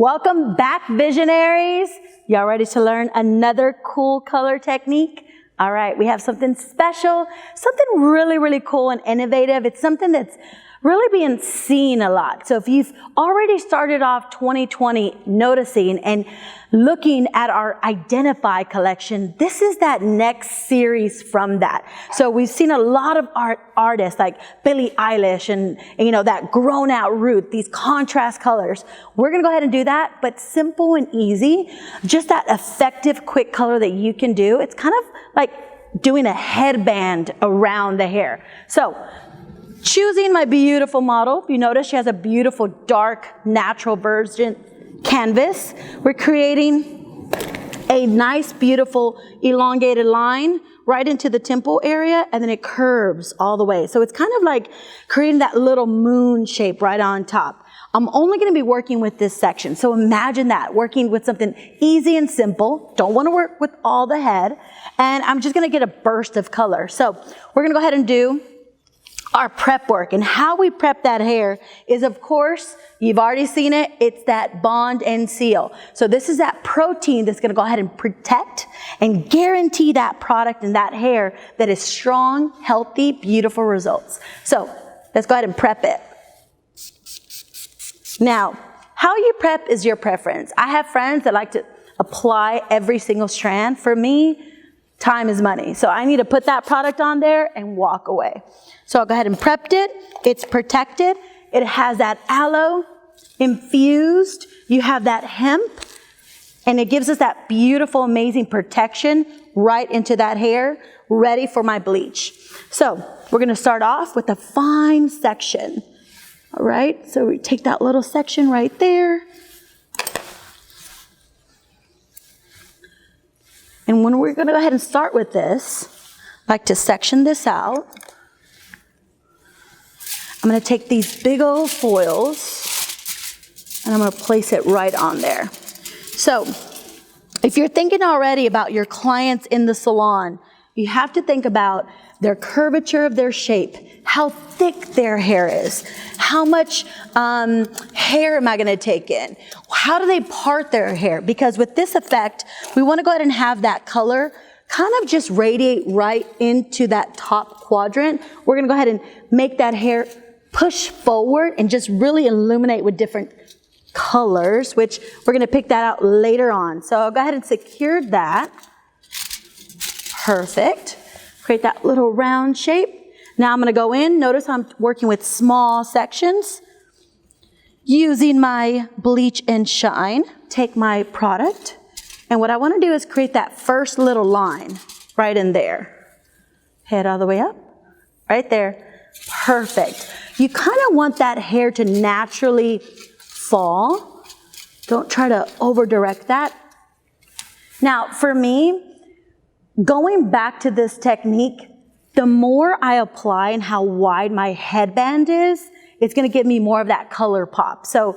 Welcome back, visionaries. Y'all ready to learn another cool color technique? All right, we have something special, something really cool and innovative. It's something that's really being seen a lot. So if you've already started off 2020 noticing and looking at our Identify collection, this is that next series from that. So we've seen a lot of artists like Billie Eilish and you know, that grown out Ruth, these contrast colors. We're gonna go ahead and do that, but simple and easy. Just that effective, quick color that you can do. It's kind of like doing a headband around the hair. So choosing my beautiful model, you notice she has a beautiful dark natural virgin canvas. We're creating a nice beautiful elongated line right into the temple area, and then it curves all the way. So it's kind of like creating that little moon shape right on top. I'm only going to be working with this section. So imagine that, working with something easy and simple. Don't want to work with all the head. And I'm just going to get a burst of color. So we're going to go ahead and do our prep work. And how we prep that hair is, of course, you've already seen it, it's that bond and seal. So this is that protein that's going to go ahead and protect and guarantee that product and that hair that is strong, healthy, beautiful results. So let's go ahead and prep it. Now, how you prep is your preference. I have friends that like to apply every single strand. For me, time is money. So I need to put that product on there and walk away. So I'll go ahead and prepped it. It's protected. It has that aloe infused. You have that hemp. And it gives us that beautiful, amazing protection right into that hair, ready for my bleach. So we're going to start off with a fine section. All right. So we take that little section right there. And when we're going to go ahead and start with this, I like to section this out. I'm going to take these big old foils and I'm going to place it right on there. So if you're thinking already about your clients in the salon, you have to think about their curvature of their shape, how thick their hair is, how much hair am I going to take in, how do they part their hair? Because with this effect, we want to go ahead and have that color kind of just radiate right into that top quadrant. We're going to go ahead and make that hair push forward and just really illuminate with different colors, which we're going to pick that out later on. So I'll go ahead and secure that. Perfect. Create that little round shape. Now I'm going to go in. Notice I'm working with small sections. Using my bleach and shine, take my product. And what I want to do is create that first little line right in there. Head all the way up. Right there. Perfect. You kind of want that hair to naturally fall. Don't try to over direct that. Now for me, going back to this technique, the more I apply and how wide my headband is, it's going to give me more of that color pop. So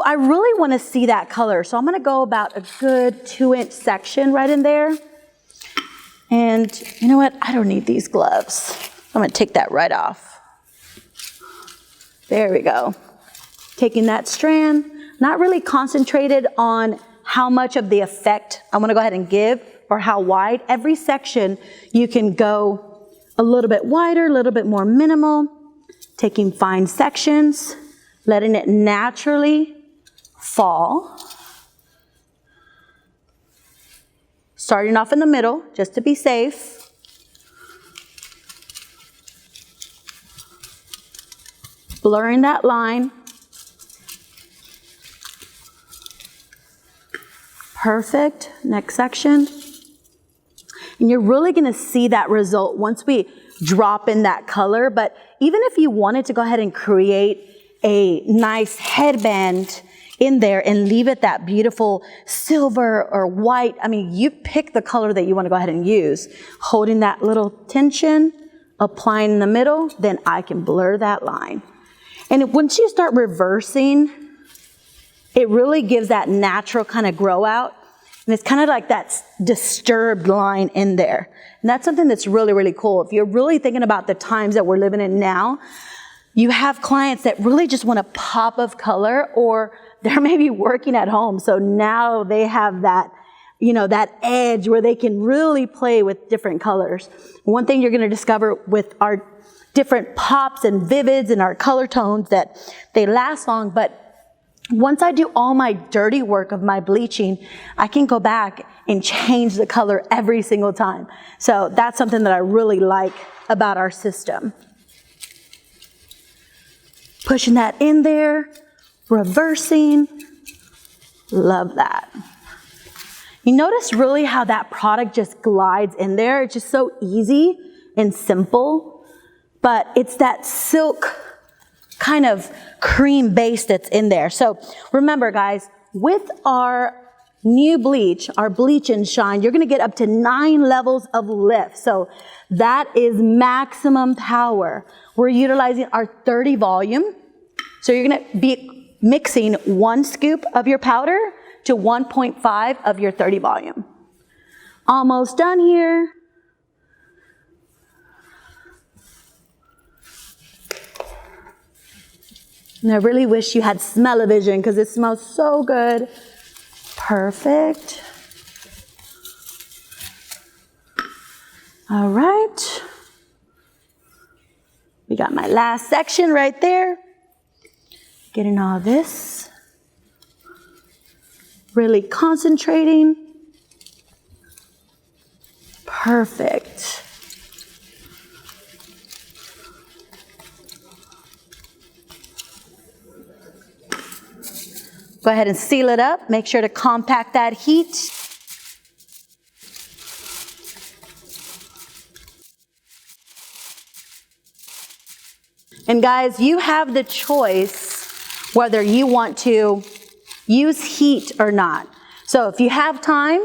I really want to see that color. So I'm going to go about a good 2-inch section right in there. And you know what? I don't need these gloves. I'm going to take that right off. There we go. Taking that strand, not really concentrated on how much of the effect I want to go ahead and give or how wide. Every section you can go a little bit wider, a little bit more minimal, taking fine sections, letting it naturally fall. Starting off in the middle, just to be safe. Blurring that line. Perfect. Next section. And you're really going to see that result once we drop in that color. But even if you wanted to go ahead and create a nice headband in there and leave it that beautiful silver or white, I mean, you pick the color that you want to go ahead and use. Holding that little tension, applying in the middle, then I can blur that line. And once you start reversing, it really gives that natural kind of grow out. And it's kind of like that disturbed line in there. And that's something that's really cool. If you're really thinking about the times that we're living in now, you have clients that really just want a pop of color or they're maybe working at home. So now they have that, that edge where they can really play with different colors. One thing you're going to discover with our different pops and vivids and our color tones that they last long, but once I do all my dirty work of my bleaching, I can go back and change the color every single time. So that's something that I really like about our system. Pushing that in there, reversing, love that. You notice really how that product just glides in there. It's just so easy and simple, but it's that silk kind of cream base that's in there. So remember guys, with our new bleach, our bleach and shine, you're gonna get up to 9 levels of lift. So that is maximum power. We're utilizing our 30 volume. So you're gonna be mixing 1 scoop of your powder to 1.5 of your 30 volume. Almost done here. And I really wish you had smell-o-vision because it smells so good. Perfect. All right. We got my last section right there. Getting all this. Really concentrating. Perfect. Go ahead and seal it up. Make sure to compact that heat. And guys, you have the choice whether you want to use heat or not. So if you have time,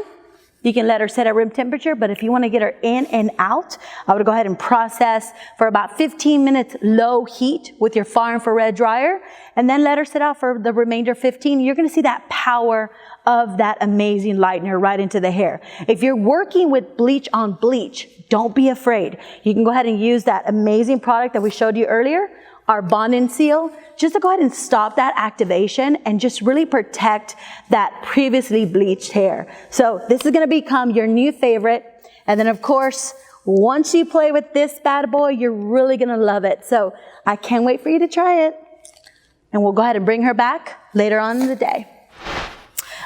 you can let her sit at room temperature, but if you want to get her in and out, I would go ahead and process for about 15 minutes low heat with your far infrared dryer, and then let her sit out for the remainder 15. You're going to see that power of that amazing lightener right into the hair. If you're working with bleach on bleach, don't be afraid. You can go ahead and use that amazing product that we showed you earlier, our Bond and Seal, just to go ahead and stop that activation and just really protect that previously bleached hair. So this is going to become your new favorite. And then of course, once you play with this bad boy, you're really going to love it. So I can't wait for you to try it. And we'll go ahead and bring her back later on in the day.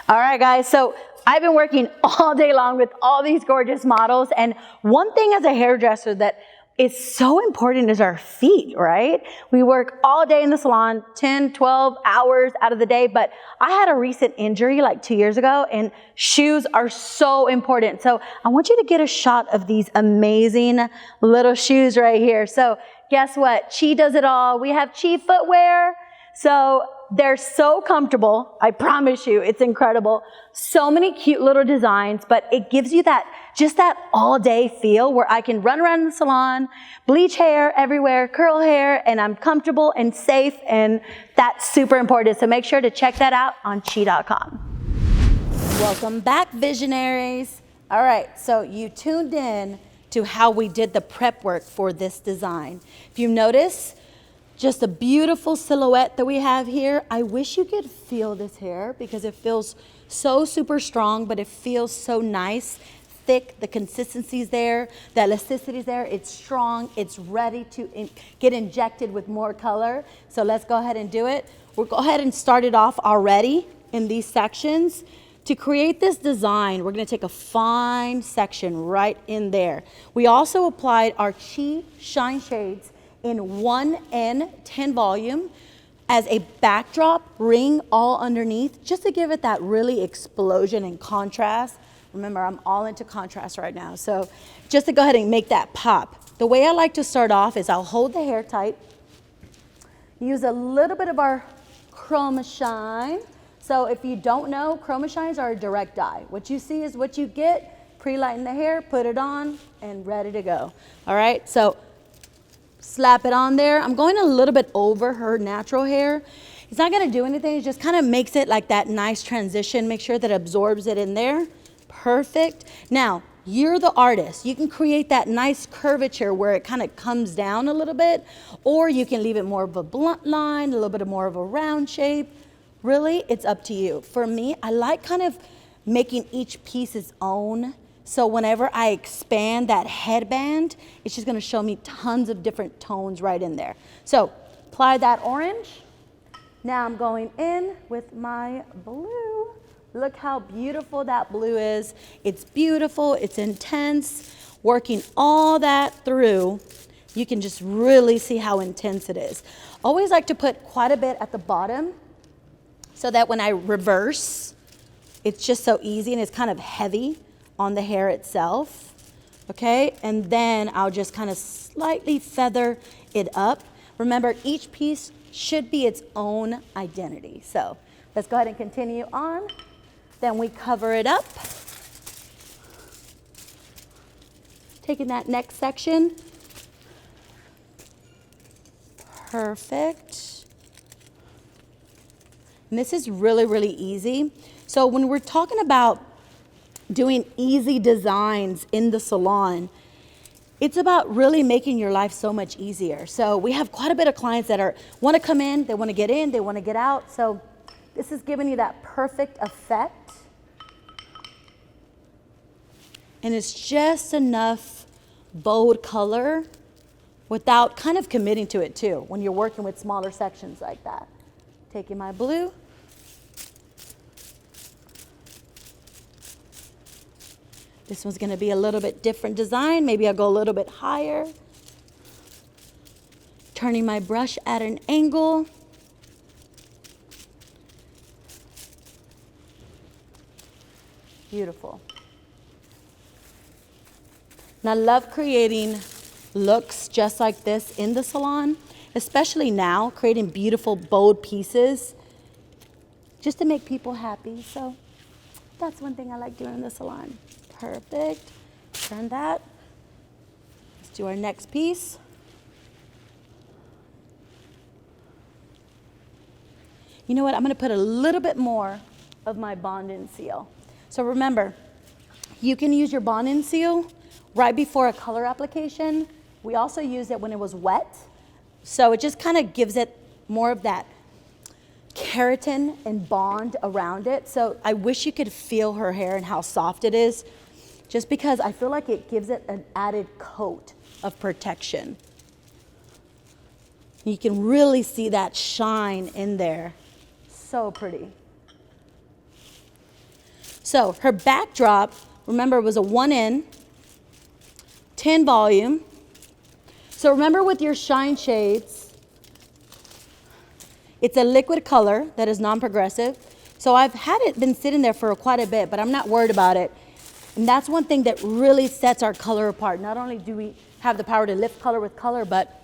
All right, guys. So I've been working all day long with all these gorgeous models. And one thing as a hairdresser that is so important is our feet, right? We work all day in the salon, 10, 12 hours out of the day, but I had a recent injury like 2 years ago, and shoes are so important. So I want you to get a shot of these amazing little shoes right here. So guess what? CHI does it all. We have CHI footwear. So they're so comfortable. I promise you, it's incredible. So many cute little designs, but it gives you that, just that all day feel where I can run around the salon, bleach hair everywhere, curl hair, and I'm comfortable and safe, and that's super important. So make sure to check that out on CHI.com. Welcome back, visionaries. All right, so you tuned in to how we did the prep work for this design. If you notice, just a beautiful silhouette that we have here. I wish you could feel this hair because it feels so super strong, but it feels so nice, thick, the consistency's there, the elasticity's there, it's strong, it's ready to get injected with more color. So let's go ahead and do it. We'll go ahead and start it off already in these sections. To create this design, we're gonna take a fine section right in there. We also applied our CHI Shine Shades in 1N10 volume as a backdrop ring all underneath, just to give it that really explosion and contrast. Remember, I'm all into contrast right now. So just to go ahead and make that pop. The way I like to start off is I'll hold the hair tight, use a little bit of our Chroma Shine. So if you don't know, Chroma Shines are a direct dye. What you see is what you get. Pre-lighten the hair, put it on, and ready to go. All right, so slap it on there. I'm going a little bit over her natural hair. It's not gonna do anything, it just kind of makes it like that nice transition. Make sure that it absorbs it in there. Perfect. Now, you're the artist. You can create that nice curvature where it kind of comes down a little bit, or you can leave it more of a blunt line, a little bit more of a round shape. really, it's up to you. For me, I like kind of making each piece its own. So whenever I expand that headband, it's just gonna show me tons of different tones right in there. So apply that orange. Now I'm going in with my blue. Look how beautiful that blue is. It's beautiful, it's intense. Working all that through, you can just really see how intense it is. Always like to put quite a bit at the bottom so that when I reverse, it's just so easy and it's kind of heavy on the hair itself, okay? And then I'll just kind of slightly feather it up. Remember, each piece should be its own identity. So let's go ahead and continue on. Then we cover it up. Taking that next section. Perfect. And this is really, really easy. So when we're talking about doing easy designs in the salon, it's about really making your life so much easier. So we have quite a bit of clients that want to come in, they want to get in, they want to get out. So this is giving you that perfect effect. And it's just enough bold color without kind of committing to it too when you're working with smaller sections like that. Taking my blue. This one's gonna be a little bit different design. Maybe I'll go a little bit higher. Turning my brush at an angle. Beautiful. And I love creating looks just like this in the salon, especially now, creating beautiful, bold pieces just to make people happy. So that's one thing I like doing in the salon. Perfect. Turn that. Let's do our next piece. You know what? I'm going to put a little bit more of my Bond-In Seal. So remember, you can use your Bond-In Seal right before a color application. We also used it when it was wet. So it just kind of gives it more of that keratin and bond around it. So I wish you could feel her hair and how soft it is, just because I feel like it gives it an added coat of protection. You can really see that shine in there. So pretty. So her backdrop, remember, was a 1N, 10 volume. So remember with your shine shades, it's a liquid color that is non-progressive. So I've had it been sitting there for quite a bit, but I'm not worried about it. And that's one thing that really sets our color apart. Not only do we have the power to lift color with color, but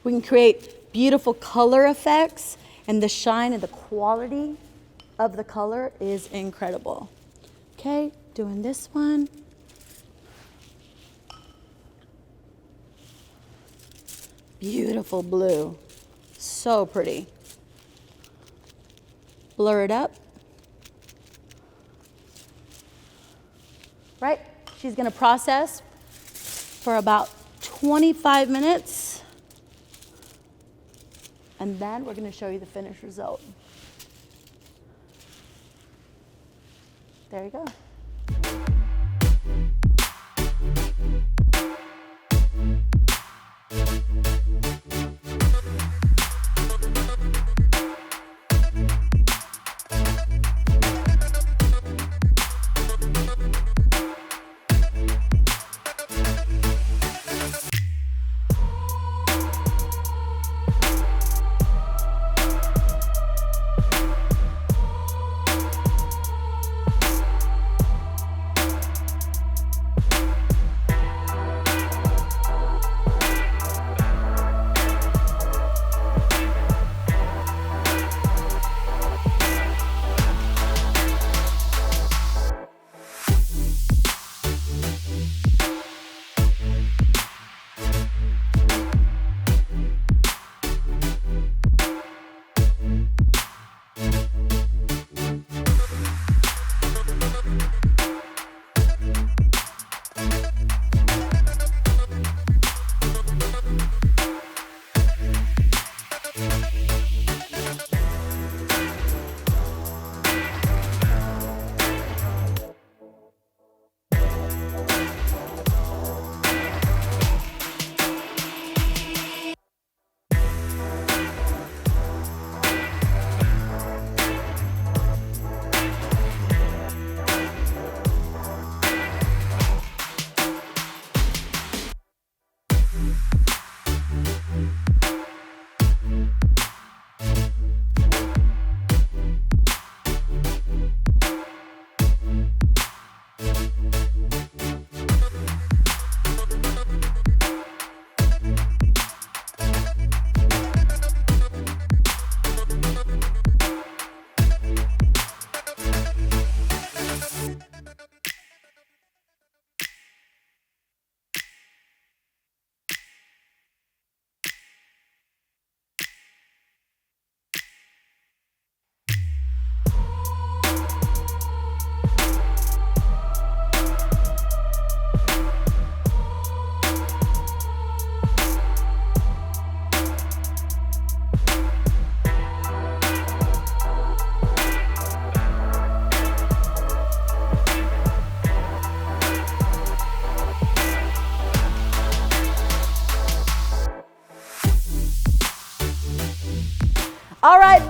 we can create beautiful color effects, and the shine and the quality of the color is incredible. Okay, doing this one. Beautiful blue, so pretty. Blur it up. Right, she's gonna process for about 25 minutes. And then we're gonna show you the finished result. There you go.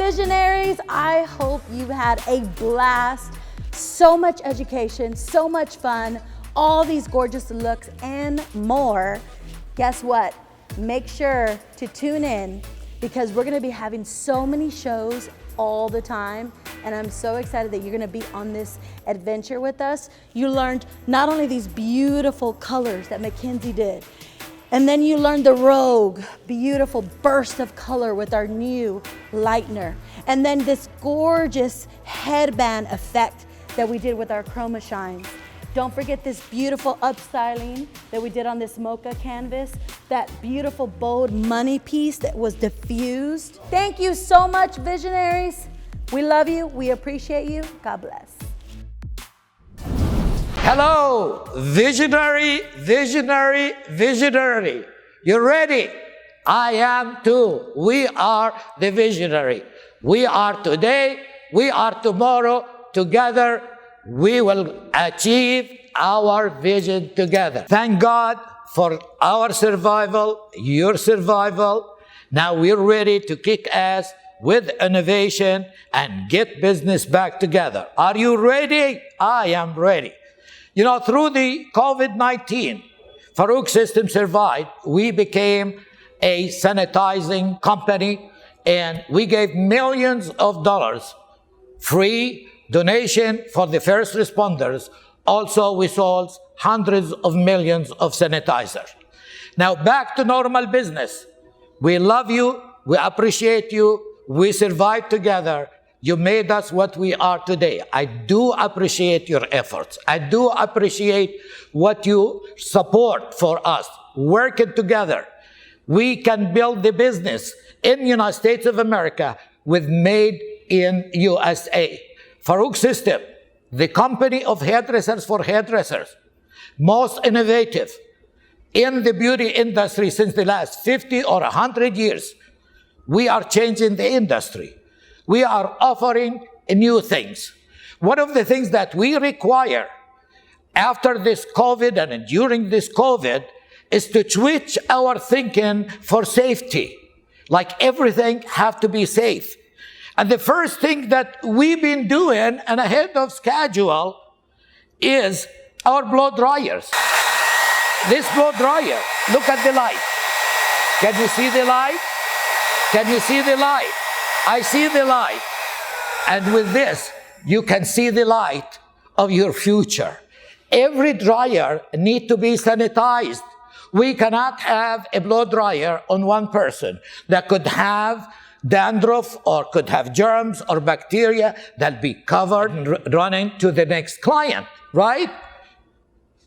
visionaries, I hope you've had a blast. So much education, so much fun, all these gorgeous looks and more. Guess what? Make sure to tune in because we're gonna be having so many shows all the time, and I'm so excited that you're gonna be on this adventure with us. You learned not only these beautiful colors that Mackenzie did, and then you learned the Rogue, beautiful burst of color with our new lightener. And then this gorgeous headband effect that we did with our Chroma Shines. Don't forget this beautiful upstyling that we did on this mocha canvas, that beautiful bold money piece that was diffused. Thank you so much, visionaries. We love you, we appreciate you. God bless. Hello, visionary, visionary, visionary. You ready? I am too. We are the visionary. We are today, we are tomorrow. Together, we will achieve our vision together. Thank God for our survival, your survival. Now we're ready to kick ass with innovation and get business back together. Are you ready? I am ready. You know, through the COVID-19, Farouk system survived. We became a sanitizing company and we gave millions of dollars free donation for the first responders. Also, we sold hundreds of millions of sanitizers. Now back to normal business. We love you. We appreciate you. We survived together. You made us what we are today. I do appreciate your efforts. I do appreciate what you support for us. Working together, we can build the business in the United States of America with Made in USA. Farouk System, the company of hairdressers for hairdressers, most innovative in the beauty industry since the last 50 or 100 years. We are changing the industry. We are offering new things. One of the things that we require after this COVID and during this COVID is to switch our thinking for safety. Like everything have to be safe. And the first thing that we've been doing and ahead of schedule is our blow dryers. This blow dryer, look at the light. Can you see the light? Can you see the light? I see the light. And with this, you can see the light of your future. Every dryer needs to be sanitized. We cannot have a blow dryer on one person that could have dandruff or could have germs or bacteria that be covered and running to the next client, right?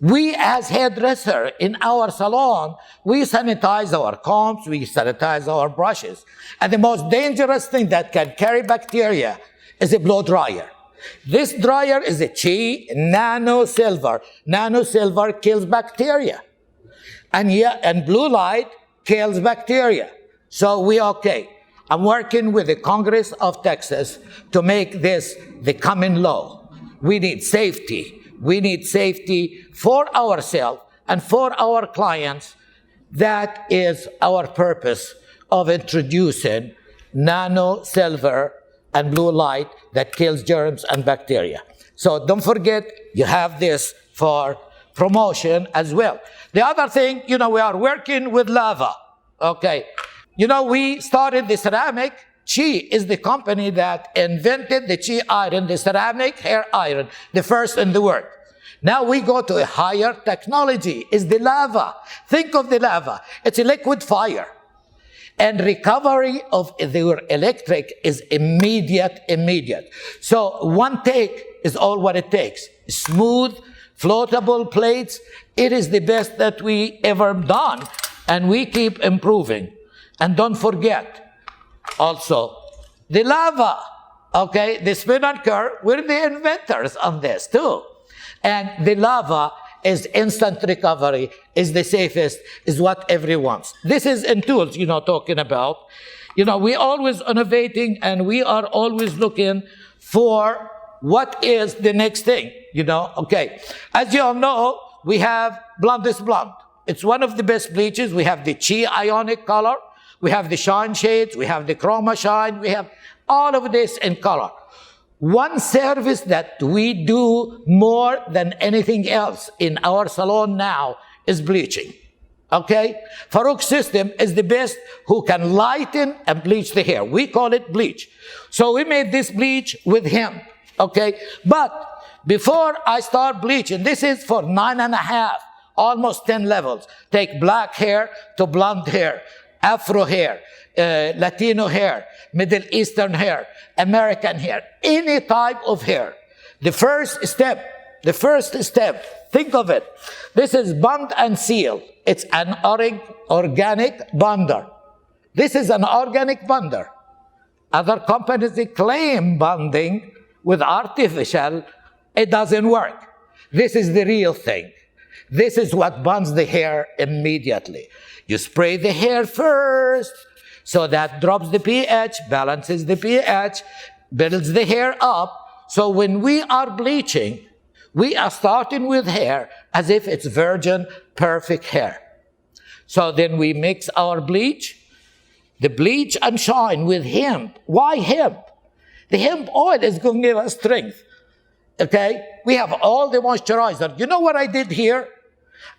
We as hairdresser in our salon, we sanitize our combs, we sanitize our brushes. And the most dangerous thing that can carry bacteria is a blow dryer. This dryer is a CHI Nano Silver. Nano Silver kills bacteria. And blue light kills bacteria. So we okay. I'm working with the Congress of Texas to make this the common law. We need safety. We need safety for ourselves and for our clients. That is our purpose of introducing nano silver and blue light that kills germs and bacteria. So don't forget, you have this for promotion as well. The other thing, you know, we are working with lava. Okay. You know, we started the ceramic. CHI is the company that invented the CHI iron, the ceramic hair iron, the first in the world. Now we go to a higher technology, is the lava. Think of the lava. It's a liquid fire. And recovery of your electric is immediate. So one take is all what it takes. Smooth, floatable plates. It is the best that we ever done. And we keep improving. And don't forget, also, the lava, okay? The spin and curve, we're the inventors on this too. And the lava is instant recovery, is the safest, is what everyone wants. This is in tools, you know, talking about. You know, we always innovating and we are always looking for what is the next thing, you know, okay. As you all know, we have Blondest Blonde. It's one of the best bleaches. We have the CHI Ionic color. We have the shine shades. We have the Chroma Shine. We have all of this in color. One service that we do more than anything else in our salon now is bleaching. Okay? Farouk's system is the best who can lighten and bleach the hair. We call it bleach. So we made this bleach with him. Okay? But before I start bleaching, this is for 9.5, almost 10 levels. Take black hair to blonde hair, Afro hair, Latino hair, Middle Eastern hair, American hair, any type of hair. The first step, think of it. This is bond and seal. It's an organic bonder. This is an organic bonder. Other companies, they claim bonding with artificial. It doesn't work. This is the real thing. This is what bonds the hair immediately. You spray the hair first, so that drops the pH, balances the pH, builds the hair up. So when we are bleaching, we are starting with hair as if it's virgin, perfect hair. So then we mix our bleach, the bleach and shine with hemp. Why hemp? The hemp oil is going to give us strength. Okay? We have all the moisturizer. You know what I did here?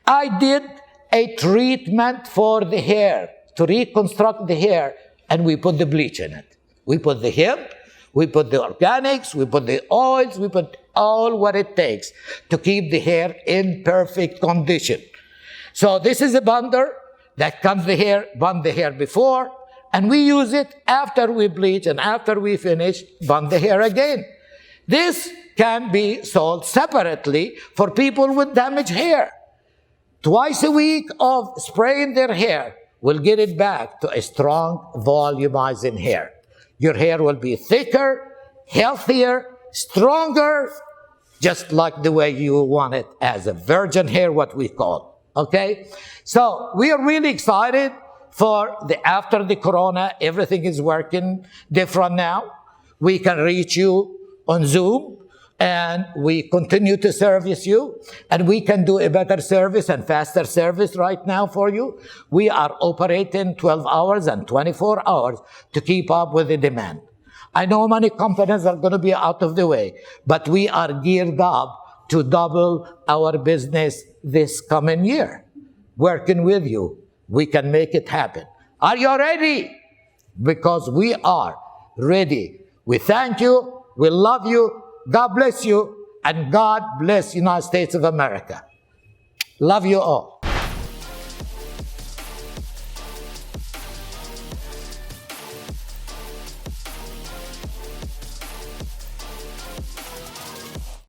I did a treatment for the hair to reconstruct the hair, and we put the bleach in it. We put the hemp, we put the organics, we put the oils, we put all what it takes to keep the hair in perfect condition. So this is a bonder that comes the hair, bond the hair before, and we use it after we bleach, and after we finish, bond the hair again. This can be sold separately for people with damaged hair. Twice a week of spraying their hair will get it back to a strong, volumizing hair. Your hair will be thicker, healthier, stronger, just like the way you want it as a virgin hair, what we call. Okay? So we are really excited for after the corona, everything is working different now. We can reach you on Zoom, and we continue to service you, and we can do a better service and faster service right now for you. We are operating 12 hours and 24 hours to keep up with the demand. I know many companies are going to be out of the way, but we are geared up to double our business this coming year. Working with you, we can make it happen. Are you ready? Because we are ready. We thank you. We love you. God bless you, and God bless United States of America. Love you all.